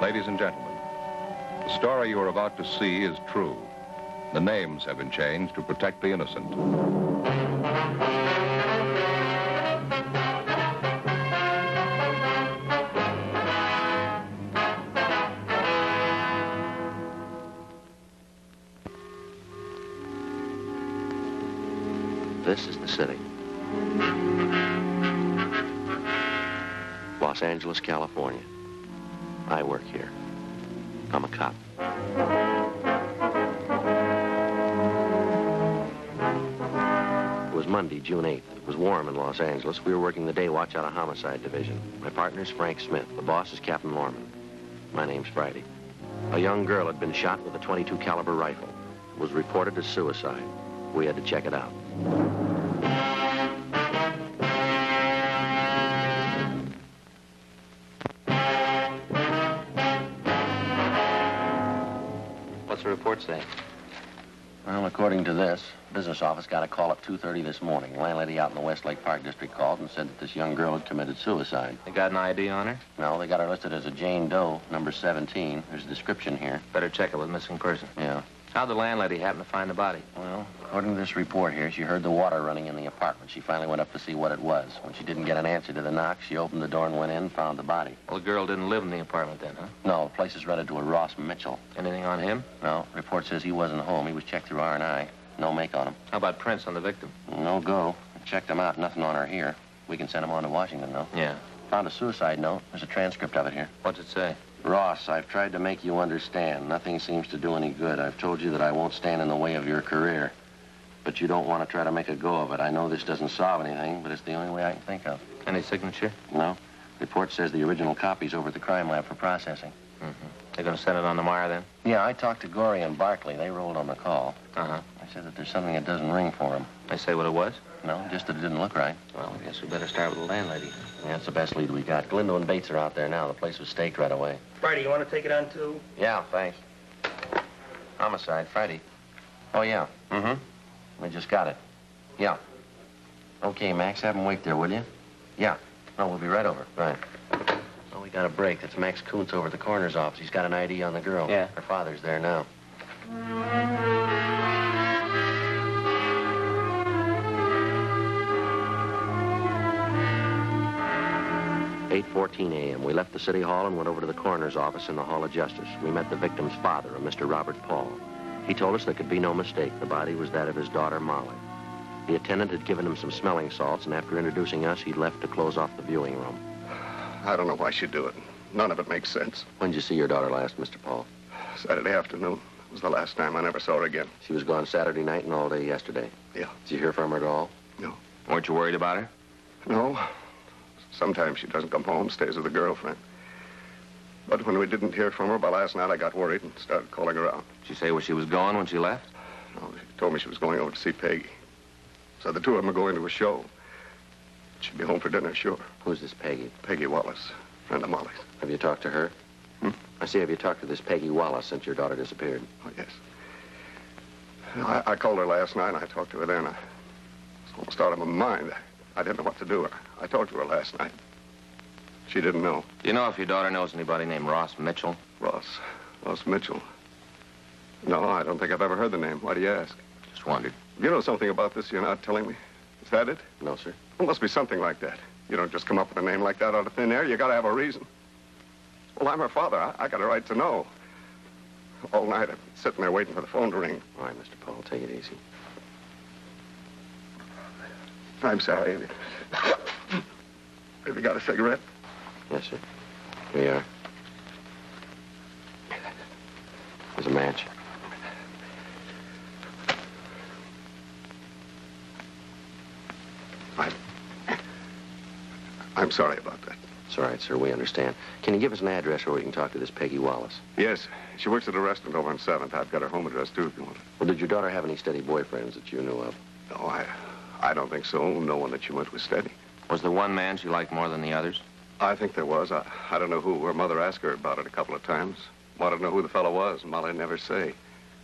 Ladies and gentlemen, the story you are about to see is true. The names have been changed to protect the innocent. This is the city. Los Angeles, California. I work here. I'm a cop. It was Monday, June 8th. It was warm in Los Angeles. We were working the day watch out of Homicide Division. My partner's Frank Smith. The boss is Captain Lorman. My name's Friday. A young girl had been shot with a .22 caliber rifle. It was reported as suicide. We had to check it out. What's the report say? Well, according to this, business office got a call at 2:30 this morning. Landlady out in the Westlake Park district called and said that this young girl had committed suicide. They got an ID on her? No, they got her listed as a Jane Doe, number 17. There's a description here. Better check it with missing person. Yeah. How'd the landlady happen to find the body? Well, according to this report here, she heard the water running in the apartment. She finally went up to see what it was. When she didn't get an answer to the knock, she opened the door and went in and found the body. Well, the girl didn't live in the apartment then, huh? No, the place is rented to a Ross Mitchell. Anything on him? No, report says he wasn't home. He was checked through R&I. No make on him. How about prints on the victim? No go. Checked them out. Nothing on her here. We can send him on to Washington, though. Yeah. Found a suicide note. There's a transcript of it here. What's it say? Ross, I've tried to make you understand. Nothing seems to do any good. I've told you that I won't stand in the way of your career. But you don't want to try to make a go of it. I know this doesn't solve anything, but it's the only way I can think of. Any signature? No. Report says the original copy's over at the crime lab for processing. Mm-hmm. They're going to send it on tomorrow, then? Yeah, I talked to Gorey and Barkley. They rolled on the call. Uh-huh. I said that there's something that doesn't ring for them. They say what it was? No, just that it didn't look right. Well, I guess we better start with the landlady. Yeah, that's the best lead we got. Galindo and Bates are out there now. The place was staked right away. Friday, you want to take it on, too? Yeah, thanks. Homicide, Friday. Oh, yeah. Mm-hmm. I just got it. Yeah. Okay, Max, have him wait there, will you? Yeah. No, we'll be right over. Right. Oh, we got a break. That's Max Kuntz over at the coroner's office. He's got an ID on the girl. Yeah. Her father's there now. 8:14 a.m. We left the city hall and went over to the coroner's office in the Hall of Justice. We met the victim's father, a Mr. Robert Paul. He told us there could be no mistake. The body was that of his daughter, Molly. The attendant had given him some smelling salts, and after introducing us, he left to close off the viewing room. I don't know why she'd do it. None of it makes sense. When did you see your daughter last, Mr. Paul? Saturday afternoon. It was the last time I never saw her again. She was gone Saturday night and all day yesterday. Yeah. Did you hear from her at all? No. Weren't you worried about her? No. Sometimes she doesn't come home, stays with a girlfriend. But when we didn't hear from her by last night, I got worried and started calling her out. Did she say where she was going when she left? No, she told me she was going over to see Peggy. So the two of them are going to a show. She'll be home for dinner, sure. Who's this Peggy? Peggy Wallace, friend of Molly's. Have you talked to her? I see, have you talked to this Peggy Wallace since your daughter disappeared? Oh, yes. I called her last night, and I talked to her then. I was almost out of my mind. I didn't know what to do. I talked to her last night. She didn't know. Do you know if your daughter knows anybody named Ross Mitchell? Ross Mitchell. No, I don't think I've ever heard the name. Why do you ask? Just wondered. You know something about this you're not telling me? Is that it? No, sir. Well, must be something like that. You don't just come up with a name like that out of thin air. You gotta have a reason. Well, I'm her father. I got a right to know. All night I'm sitting there waiting for the phone to ring. All right, Mr. Paul, take it easy. I'm sorry. Have you got a cigarette? Yes, sir. Here you are. There's a match. I'm sorry about that. It's all right, sir. We understand. Can you give us an address where we can talk to this Peggy Wallace? Yes. She works at a restaurant over on 7th. I've got her home address, too, if you want it. Well, did your daughter have any steady boyfriends that you knew of? No, I don't think so. No one that she went with steady. Was there one man she liked more than the others? I think there was. I don't know who. Her mother asked her about it a couple of times. Wanted to know who the fellow was, and Molly never say.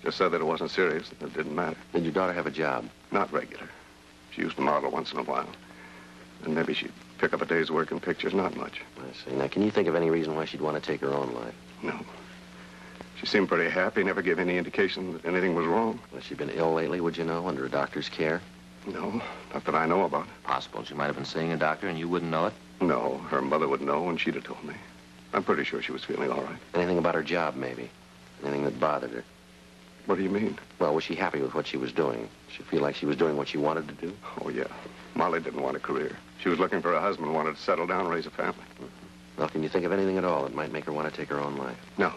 Just said that it wasn't serious and it didn't matter. Did your daughter have a job? Not regular. She used to model once in a while. And maybe she'd Pick up a day's work in pictures, not much. I see. Now, can you think of any reason why she'd want to take her own life? No. She seemed pretty happy, never gave any indication that anything was wrong. Has she been ill lately, would you know, under a doctor's care? No, not that I know about. Possible she might have been seeing a doctor and you wouldn't know it? No, her mother would know and she'd have told me. I'm pretty sure she was feeling all right. Anything about her job, maybe? Anything that bothered her? What do you mean? Well, was she happy with what she was doing? Did she feel like she was doing what she wanted to do? Oh, yeah. Molly didn't want a career. She was looking for a husband, wanted to settle down and raise a family. Mm-hmm. Well, can you think of anything at all that might make her want to take her own life? No.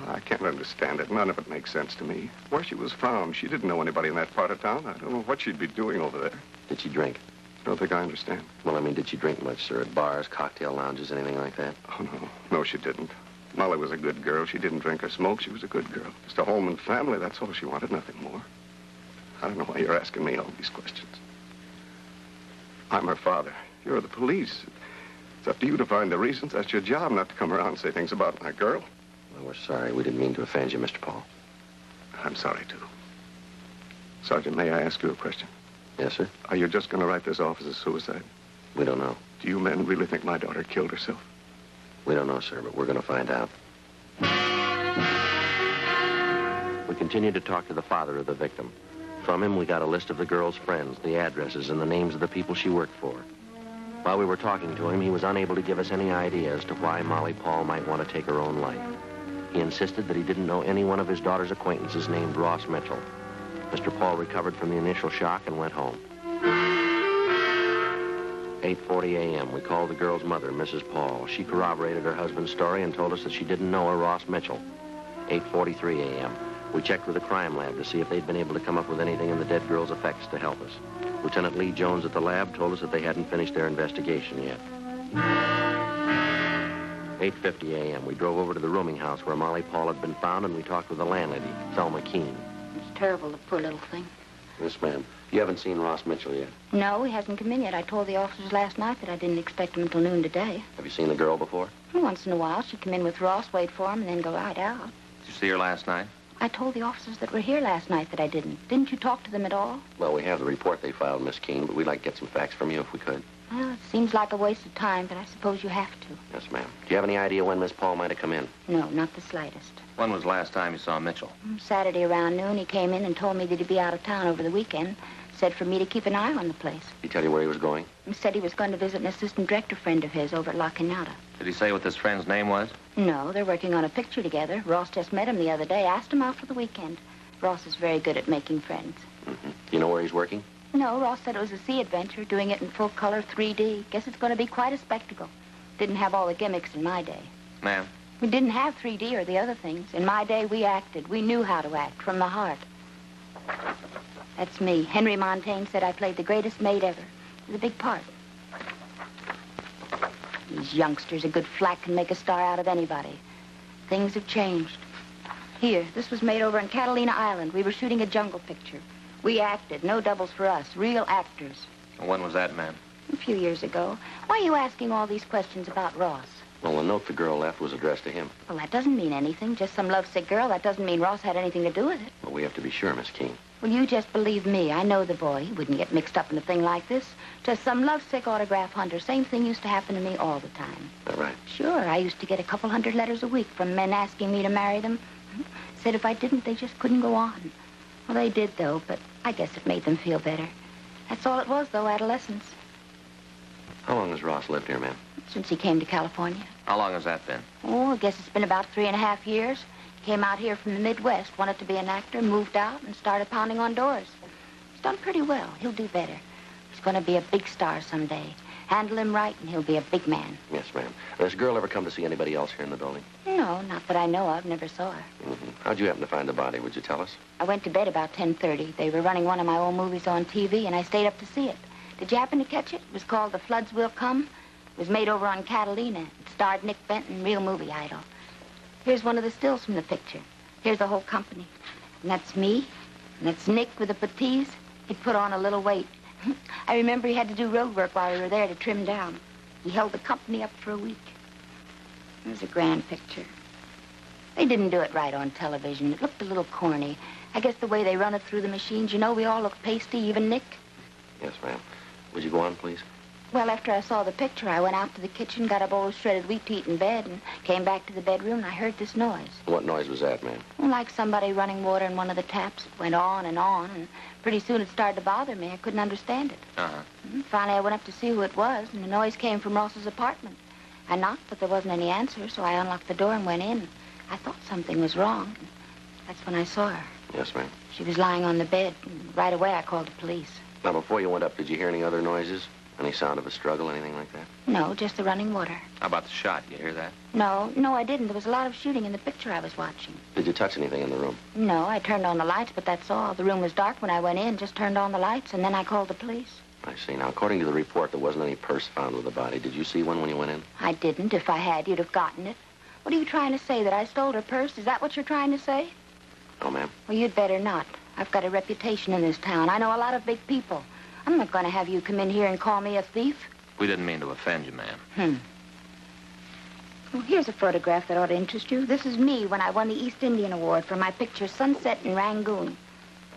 I can't understand it. None of it makes sense to me. Where she was from, she didn't know anybody in that part of town. I don't know what she'd be doing over there. Did she drink? I don't think I understand. Well, I mean, did she drink much, sir? At bars, cocktail lounges, anything like that? Oh, no. No, she didn't. Molly was a good girl. She didn't drink or smoke. She was a good girl. Just a home and family. That's all she wanted, nothing more. I don't know why you're asking me all these questions. I'm her father. You're the police. It's up to you to find the reasons. That's your job, not to come around and say things about my girl. Well, we're sorry. We didn't mean to offend you, Mr. Paul. I'm sorry, too. Sergeant, may I ask you a question? Yes, sir? Are you just going to write this off as a suicide? We don't know. Do you men really think my daughter killed herself? We don't know, sir, but we're going to find out. We continued to talk to the father of the victim. From him, we got a list of the girl's friends, the addresses, and the names of the people she worked for. While we were talking to him, he was unable to give us any idea as to why Molly Paul might want to take her own life. He insisted that he didn't know any one of his daughter's acquaintances named Ross Mitchell. Mr. Paul recovered from the initial shock and went home. 8:40 a.m. We called the girl's mother, Mrs. Paul. She corroborated her husband's story and told us that she didn't know a Ross Mitchell. 8:43 a.m. We checked with the crime lab to see if they'd been able to come up with anything in the dead girl's effects to help us. Lieutenant Lee Jones at the lab told us that they hadn't finished their investigation yet. 8:50 a.m. We drove over to the rooming house where Molly Paul had been found, and we talked with the landlady, Thelma Keene. It's terrible, the poor little thing. Yes, ma'am. You haven't seen Ross Mitchell yet? No, he hasn't come in yet. I told the officers last night that I didn't expect him until noon today. Have you seen the girl before? Once in a while, she'd come in with Ross, wait for him, and then go right out. Did you see her last night? I told the officers that were here last night that I didn't. Didn't you talk to them at all? Well, we have the report they filed, Miss Keene, but we'd like to get some facts from you if we could. Well, it seems like a waste of time, but I suppose you have to. Yes, ma'am. Do you have any idea when Miss Paul might have come in? No, not the slightest. When was the last time you saw Mitchell? Saturday around noon, he came in and told me that he'd be out of town over the weekend. Said for me to keep an eye on the place. Did he tell you where he was going? He said he was going to visit an assistant director friend of his over at La Cañada. Did he say what this friend's name was? No, they're working on a picture together. Ross just met him the other day, asked him out for the weekend. Ross is very good at making friends. Mm-hmm. Do you know where he's working? No, Ross said it was a sea adventure, doing it in full color 3D. Guess it's going to be quite a spectacle. Didn't have all the gimmicks in my day. Ma'am? We didn't have 3D or the other things. In my day, we acted. We knew how to act from the heart. That's me. Henry Montaigne said I played the greatest maid ever. It was a big part. These youngsters, a good flack can make a star out of anybody. Things have changed. Here, this was made over on Catalina Island. We were shooting a jungle picture. We acted. No doubles for us. Real actors. And when was that, ma'am? A few years ago. Why are you asking all these questions about Ross? Well, the note the girl left was addressed to him. Well, that doesn't mean anything. Just some lovesick girl. That doesn't mean Ross had anything to do with it. Well, we have to be sure, Miss Keene. Well, you just believe me. I know the boy. He wouldn't get mixed up in a thing like this. Just some lovesick autograph hunter. Same thing used to happen to me all the time. Is that right? Sure. I used to get a couple hundred letters a week from men asking me to marry them. Said if I didn't, they just couldn't go on. Well, they did, though, but I guess it made them feel better. That's all it was, though, adolescence. How long has Ross lived here, ma'am? Since he came to California. How long has that been? Oh, I guess it's been about 3.5 years. Came out here from the Midwest, wanted to be an actor, moved out, and started pounding on doors. He's done pretty well. He'll do better. He's going to be a big star someday. Handle him right, and he'll be a big man. Yes, ma'am. Has this girl ever come to see anybody else here in the building? No, not that I know of. Never saw her. Mm-hmm. How'd you happen to find the body? Would you tell us? I went to bed about 10:30. They were running one of my old movies on TV, and I stayed up to see it. Did you happen to catch it? It was called The Floods Will Come. It was made over on Catalina. It starred Nick Benton, real movie idol. Here's one of the stills from the picture. Here's the whole company. And that's me. And that's Nick with the puttees. He put on a little weight. I remember he had to do road work while we were there to trim down. He held the company up for a week. It was a grand picture. They didn't do it right on television. It looked a little corny. I guess the way they run it through the machines, you know, we all look pasty, even Nick. Yes, ma'am. Would you go on, please? Well, after I saw the picture, I went out to the kitchen, got a bowl of shredded wheat to eat in bed, and came back to the bedroom, and I heard this noise. What noise was that, ma'am? Like somebody running water in one of the taps. It went on, and pretty soon it started to bother me. I couldn't understand it. Uh-huh. Finally, I went up to see who it was, and the noise came from Ross's apartment. I knocked, but there wasn't any answer, so I unlocked the door and went in. I thought something was wrong. That's when I saw her. Yes, ma'am. She was lying on the bed, and right away I called the police. Now, before you went up, did you hear any other noises? Any sound of a struggle, anything like that? No, just the running water. How about the shot? You hear that? No, I didn't. There was a lot of shooting in the picture I was watching. Did you touch anything in the room? No, I turned on the lights, but that's all. The room was dark when I went in, just turned on the lights, and then I called the police. I see. Now, according to the report, there wasn't any purse found with the body. Did you see one when you went in? I didn't. If I had, you'd have gotten it. What are you trying to say, that I stole her purse? Is that what you're trying to say? No, ma'am. Well, you'd better not. I've got a reputation in this town. I know a lot of big people. I'm not going to have you come in here and call me a thief. We didn't mean to offend you, ma'am. Well, here's a photograph that ought to interest you. This is me when I won the East Indian Award for my picture Sunset in Rangoon.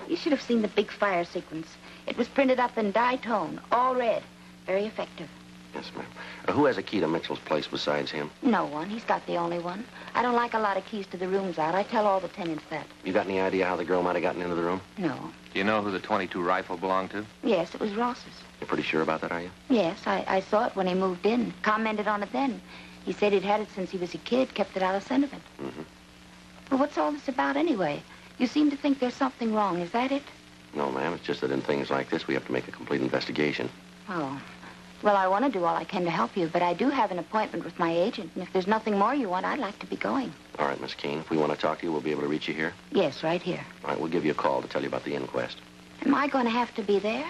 You should have seen the big fire sequence. It was printed up in dye tone, all red. Very effective. Yes, ma'am. Who has a key to Mitchell's place besides him? No one. He's got the only one. I don't like a lot of keys to the rooms out. I tell all the tenants that. You got any idea how the girl might have gotten into the room? No. Do you know who the .22 rifle belonged to? Yes, it was Ross's. You're pretty sure about that, are you? Yes, I saw it when he moved in. Commented on it then. He said he'd had it since he was a kid, kept it out of sentiment. Mm-hmm. Well, what's all this about anyway? You seem to think there's something wrong. Is that it? No, ma'am. It's just that in things like this, we have to make a complete investigation. Oh. Well, I want to do all I can to help you, but I do have an appointment with my agent, and if there's nothing more you want, I'd like to be going. All right, Miss Keene. If we want to talk to you, we'll be able to reach you here? Yes, right here. All right, we'll give you a call to tell you about the inquest. Am I going to have to be there?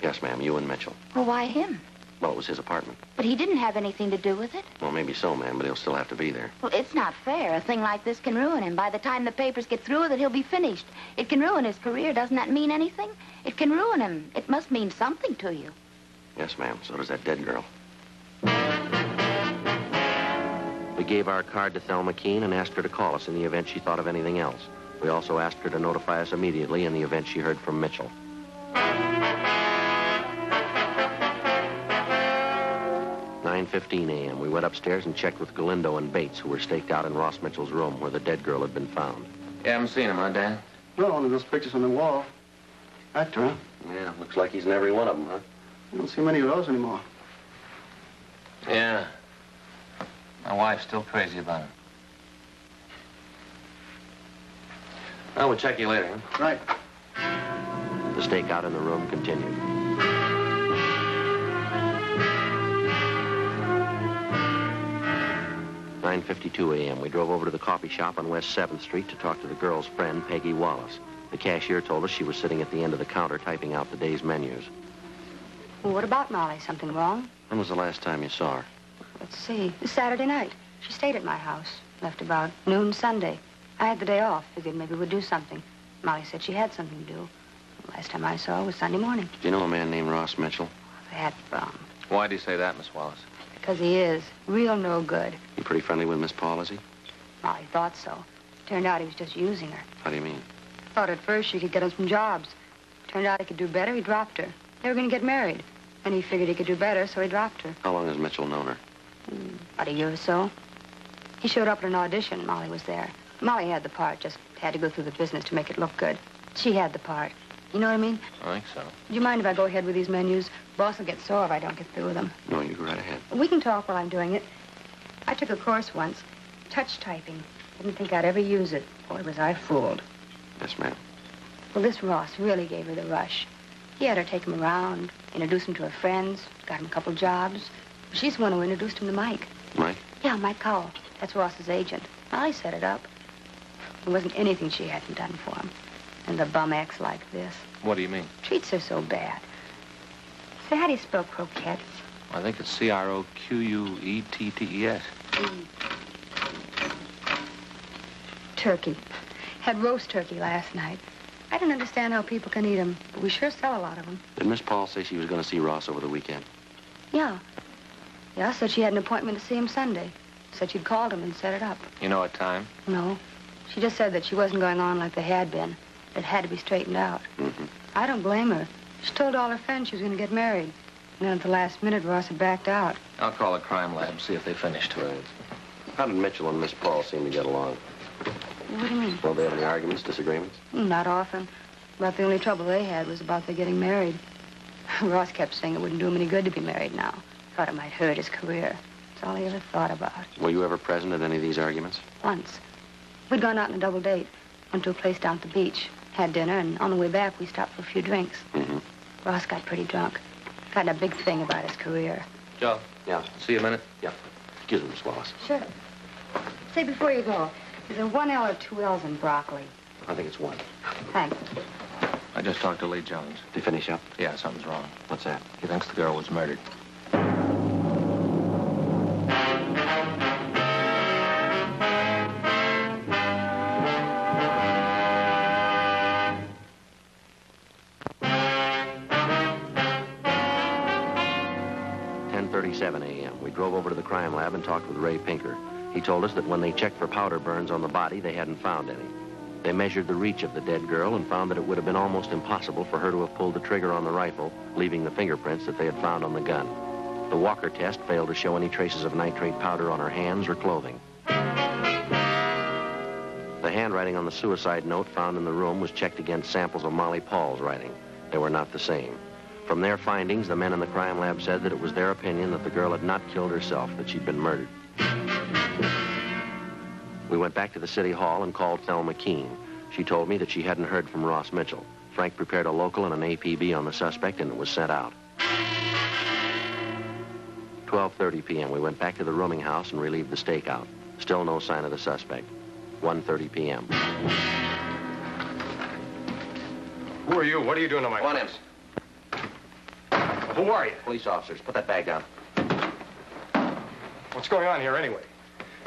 Yes, ma'am. You and Mitchell. Well, why him? Well, it was his apartment. But he didn't have anything to do with it. Well, maybe so, ma'am, but he'll still have to be there. Well, it's not fair. A thing like this can ruin him. By the time the papers get through with it, he'll be finished. It can ruin his career. Doesn't that mean anything? It can ruin him. It must mean something to you. Yes, ma'am. So does that dead girl. We gave our card to Thelma Keene and asked her to call us in the event she thought of anything else. We also asked her to notify us immediately in the event she heard from Mitchell. 9:15 a.m. We went upstairs and checked with Galindo and Bates, who were staked out in Ross Mitchell's room where the dead girl had been found. You haven't seen him, huh, Dan? No, only those pictures on the wall. Actor, huh? Yeah, looks like he's in every one of them, huh? I don't see many of those anymore. Yeah. My wife's still crazy about him. Well, we'll check you later, huh? Right. The stakeout in the room continued. "9:52 a.m. We drove over to the coffee shop on West 7th Street to talk to the girl's friend, Peggy Wallace. The cashier told us she was sitting at the end of the counter typing out the day's menus. Well, what about Molly? Something wrong? When was the last time you saw her? Let's see. This Saturday night. She stayed at my house. Left about noon Sunday. I had the day off. Figured maybe we'd do something. Molly said she had something to do. Last time I saw her was Sunday morning. Do you know a man named Ross Mitchell? That bum. Why do you say that, Miss Wallace? Because he is. Real no good. You pretty friendly with Miss Paul, is he? Molly thought so. Turned out he was just using her. How do you mean? Thought at first she could get him some jobs. Turned out he could do better. He dropped her. They were going to get married. And he figured he could do better, so he dropped her. How long has Mitchell known her? About a year or so. He showed up at an audition. Molly was there. Molly had the part, just had to go through the business to make it look good. She had the part. You know what I mean? I think so. Do you mind if I go ahead with these menus? Boss will get sore if I don't get through with them. No, you go right ahead. We can talk while I'm doing it. I took a course once. Touch typing. Didn't think I'd ever use it. Boy, was I fooled. Yes, ma'am. Well, this Ross really gave her the rush. He had her take him around, introduce him to her friends, got him a couple jobs. She's the one who introduced him to Mike. Mike? Yeah, Mike Cowell. That's Ross's agent. I set it up. There wasn't anything she hadn't done for him. And the bum acts like this. What do you mean? Treats her so bad. Say, how do you spell croquettes? I think it's Croquettes. Turkey. Had roast turkey last night. I don't understand how people can eat them, but we sure sell a lot of them. Did Miss Paul say she was going to see Ross over the weekend? Yeah. Yeah, said she had an appointment to see him Sunday. Said she'd called him and set it up. You know what time? No. She just said that she wasn't going on like they had been. It had to be straightened out. Mm-hmm. I don't blame her. She told all her friends she was going to get married. And then at the last minute, Ross had backed out. I'll call the crime lab, see if they finished. Right. How did Mitchell and Miss Paul seem to get along? What do you mean? Well, they have any arguments, disagreements? Not often. About the only trouble they had was about their getting married. Ross kept saying it wouldn't do him any good to be married now. Thought it might hurt his career. That's all he ever thought about. Were you ever present at any of these arguments? Once. We'd gone out on a double date. Went to a place down at the beach. Had dinner, and on the way back, we stopped for a few drinks. Mm-hmm. Ross got pretty drunk. Got in a big thing about his career. Joe. Yeah. See you a minute. Yeah. Excuse me, Miss Wallace. Sure. Say, before you go, is there 1 L or 2 L's in broccoli? I think it's one. Thanks. I just talked to Lee Jones. Did he finish up? Yeah, something's wrong. What's that? He thinks the girl was murdered. A.m. We drove over to the crime lab and talked with Ray Pinker. He told us that when they checked for powder burns on the body, they hadn't found any. They measured the reach of the dead girl and found that it would have been almost impossible for her to have pulled the trigger on the rifle, leaving the fingerprints that they had found on the gun. The Walker test failed to show any traces of nitrate powder on her hands or clothing. The handwriting on the suicide note found in the room was checked against samples of Molly Paul's writing. They were not the same. From their findings, the men in the crime lab said that it was their opinion that the girl had not killed herself, that she'd been murdered. We went back to the city hall and called Thelma Keene. She told me that she hadn't heard from Ross Mitchell. Frank prepared a local and an APB on the suspect, and it was sent out. 12:30 p.m. We went back to the rooming house and relieved the stakeout. Still no sign of the suspect. 1:30 p.m. Who are you? What are you doing to my... Come on in. Who are you? Police officers, put that bag down. What's going on here anyway?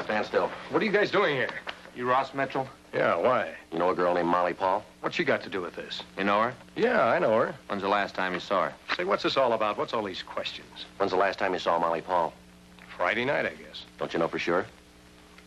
Stand still. What are you guys doing here? You Ross Mitchell? Yeah, why? You know a girl named Molly Paul? What's she got to do with this? You know her? Yeah, I know her. When's the last time you saw her? Say, what's this all about? What's all these questions? When's the last time you saw Molly Paul? Friday night, I guess. Don't you know for sure?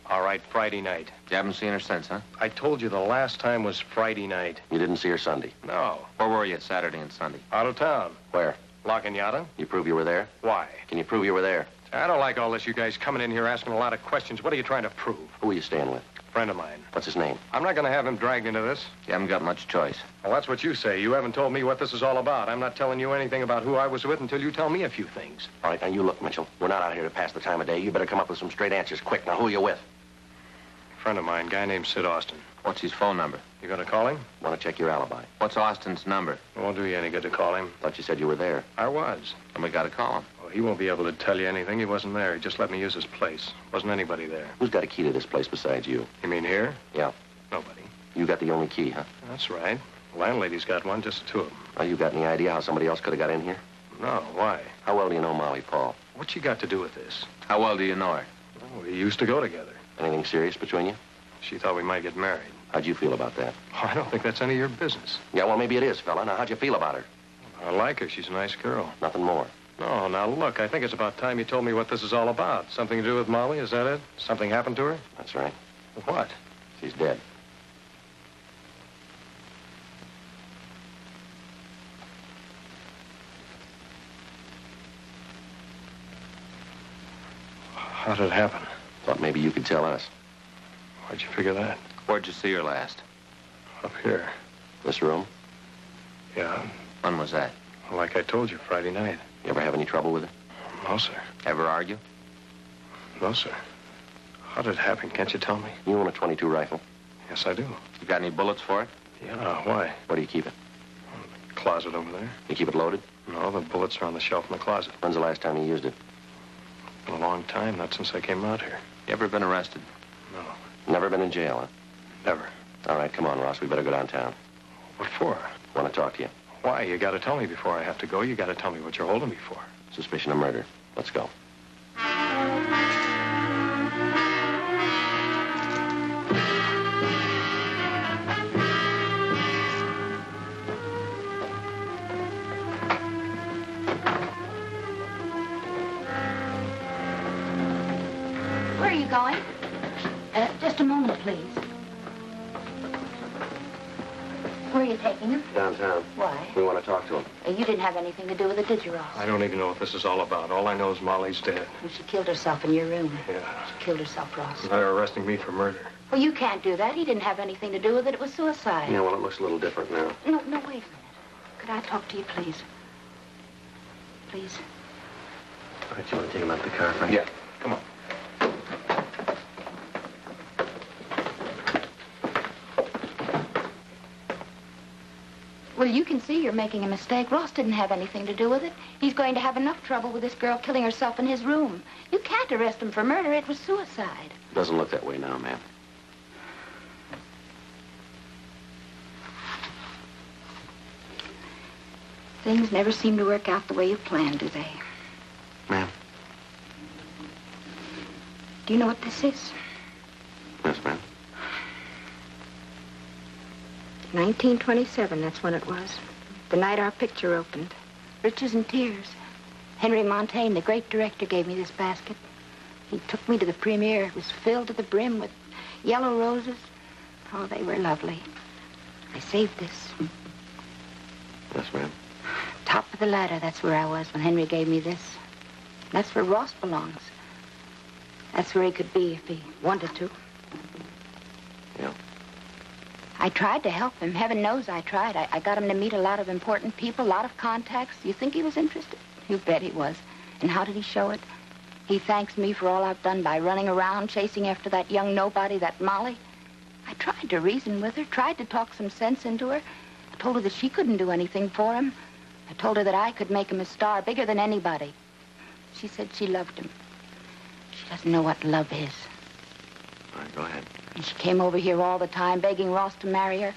All right, Friday night. You haven't seen her since, huh? I told you the last time was Friday night. You didn't see her Sunday? No. Where were you Saturday and Sunday? Out of town. Where? La Cañada. You prove you were there? Why? Can you prove you were there? I don't like all this, you guys coming in here asking a lot of questions. What are you trying to prove? Who are you staying with? Friend of mine. What's his name? I'm not going to have him dragged into this. You haven't got much choice. Well, that's what you say. You haven't told me what this is all about. I'm not telling you anything about who I was with until you tell me a few things. All right, now you look, Mitchell. We're not out here to pass the time of day. You better come up with some straight answers quick. Now, who are you with? Friend of mine, guy named Sid Austin. What's his phone number? You going to call him? Want to check your alibi. What's Austin's number? It won't do you any good to call him. Thought you said you were there. I was. And we gotta call him. Well, he won't be able to tell you anything. He wasn't there. He just let me use his place. Wasn't anybody there. Who's got a key to this place besides you? You mean here? Yeah. Nobody. You got the only key, huh? That's right. The landlady's got one, just the two of them. Well, you got any idea how somebody else could have got in here? No, why? How well do you know Molly Paul? What's she got to do with this? How well do you know her? Well, we used to go together. Anything serious between you? She thought we might get married. How'd you feel about that? Oh, I don't think that's any of your business. Yeah, well, maybe it is, fella. Now, how'd you feel about her? I like her. She's a nice girl. Nothing more. No, now look, I think it's about time you told me what this is all about. Something to do with Molly, is that it? Something happened to her? That's right. What? She's dead. How did it happen? Thought maybe you could tell us. Why'd you figure that? Where'd you see her last? Up here. This room? Yeah. When was that? Like I told you, Friday night. You ever have any trouble with her? No, sir. Ever argue? No, sir. How did it happen? Can't you tell me? You own a .22 rifle? Yes, I do. You got any bullets for it? Yeah, why? Where do you keep it? Closet over there. You keep it loaded? No, the bullets are on the shelf in the closet. When's the last time you used it? Been a long time, not since I came out here. You ever been arrested? No, Never been in jail, huh? never. All right, come on, Ross. We better go downtown. What for? Want to talk to you. Why? You got to tell me before I have to go. You got to tell me what you're holding me for. Suspicion of murder. Let's go. Where are you going? Just a moment, please. Where are you taking him? Downtown. Why? We want to talk to him. You didn't have anything to do with it, did you, Ross? I don't even know what this is all about. All I know is Molly's dead. Well, she killed herself in your room. Yeah. She killed herself, Ross. They're arresting me for murder. Well, you can't do that. He didn't have anything to do with it. It was suicide. Yeah, well, it looks a little different now. No, wait a minute. Could I talk to you, please? Please? All right, you want to take him out the car, Frank? Yeah. Come on. Well, you can see you're making a mistake. Ross didn't have anything to do with it. He's going to have enough trouble with this girl killing herself in his room. You can't arrest him for murder. It was suicide. Doesn't look that way now, ma'am. Things never seem to work out the way you planned, do they? Ma'am? Do you know what this is? Yes, ma'am. 1927, that's when it was. The night our picture opened. Riches and Tears. Henry Montaigne, the great director, gave me this basket. He took me to the premiere. It was filled to the brim with yellow roses. Oh, they were lovely. I saved this. Yes, ma'am. Top of the ladder, that's where I was when Henry gave me this. That's where Ross belongs. That's where he could be if he wanted to. Yeah. I tried to help him. Heaven knows I tried. I got him to meet a lot of important people, a lot of contacts. You think he was interested? You bet he was. And how did he show it? He thanks me for all I've done by running around, chasing after that young nobody, that Molly. I tried to reason with her, tried to talk some sense into her. I told her that she couldn't do anything for him. I told her that I could make him a star, bigger than anybody. She said she loved him. She doesn't know what love is. All right, go ahead. And she came over here all the time, begging Ross to marry her.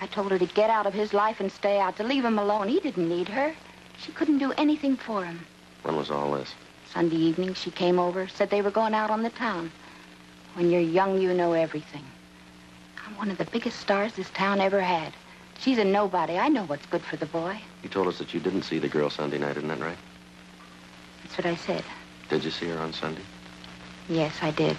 I told her to get out of his life and stay out, to leave him alone. He didn't need her. She couldn't do anything for him. When was all this? Sunday evening, she came over, said they were going out on the town. When you're young, you know everything. I'm one of the biggest stars this town ever had. She's a nobody. I know what's good for the boy. You told us that you didn't see the girl Sunday night, isn't that right? That's what I said. Did you see her on Sunday? Yes, I did.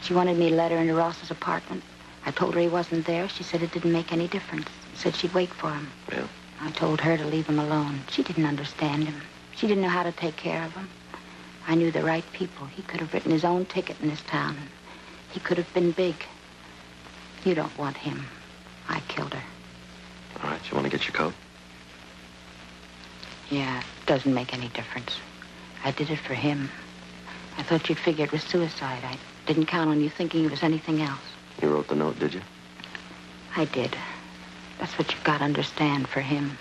She wanted me to let her into Ross's apartment. I told her he wasn't there. She said it didn't make any difference. Said she'd wait for him. Yeah. I told her to leave him alone. She didn't understand him. She didn't know how to take care of him. I knew the right people. He could have written his own ticket in this town. He could have been big. You don't want him. I killed her. All right, you want to get your coat? Yeah, it doesn't make any difference. I did it for him. I thought you'd figure it was suicide. I didn't count on you thinking it was anything else. You wrote the note, did you? I did. That's what you've got to understand for him.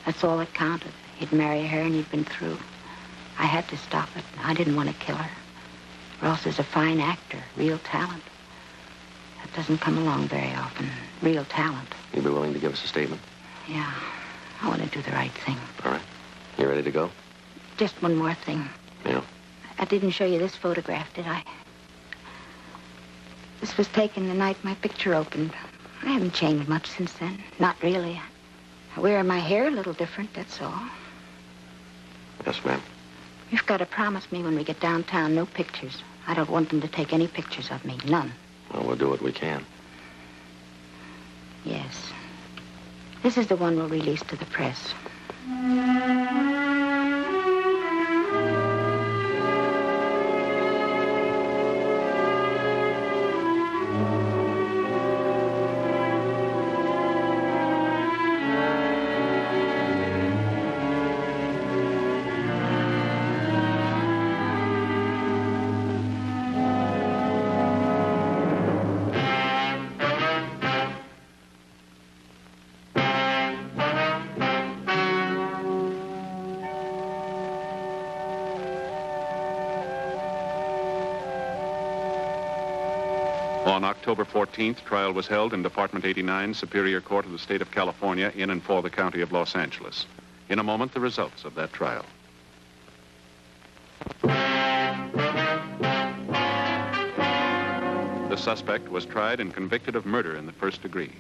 That's all that counted. He'd marry her and he'd been through. I had to stop it. I didn't want to kill her. Ross is a fine actor, real talent. That doesn't come along very often, real talent. You'd be willing to give us a statement? Yeah, I want to do the right thing. All right. You ready to go? Just one more thing. Yeah. I didn't show you this photograph, did I? This was taken the night my picture opened. I haven't changed much since then. Not really. I wear my hair a little different, that's all. Yes, ma'am. You've got to promise me when we get downtown, no pictures. I don't want them to take any pictures of me. None. Well, we'll do what we can. Yes. This is the one we'll release to the press. On October 14th, trial was held in Department 89, Superior Court of the State of California, in and for the County of Los Angeles. In a moment, the results of that trial. The suspect was tried and convicted of murder in the first degree.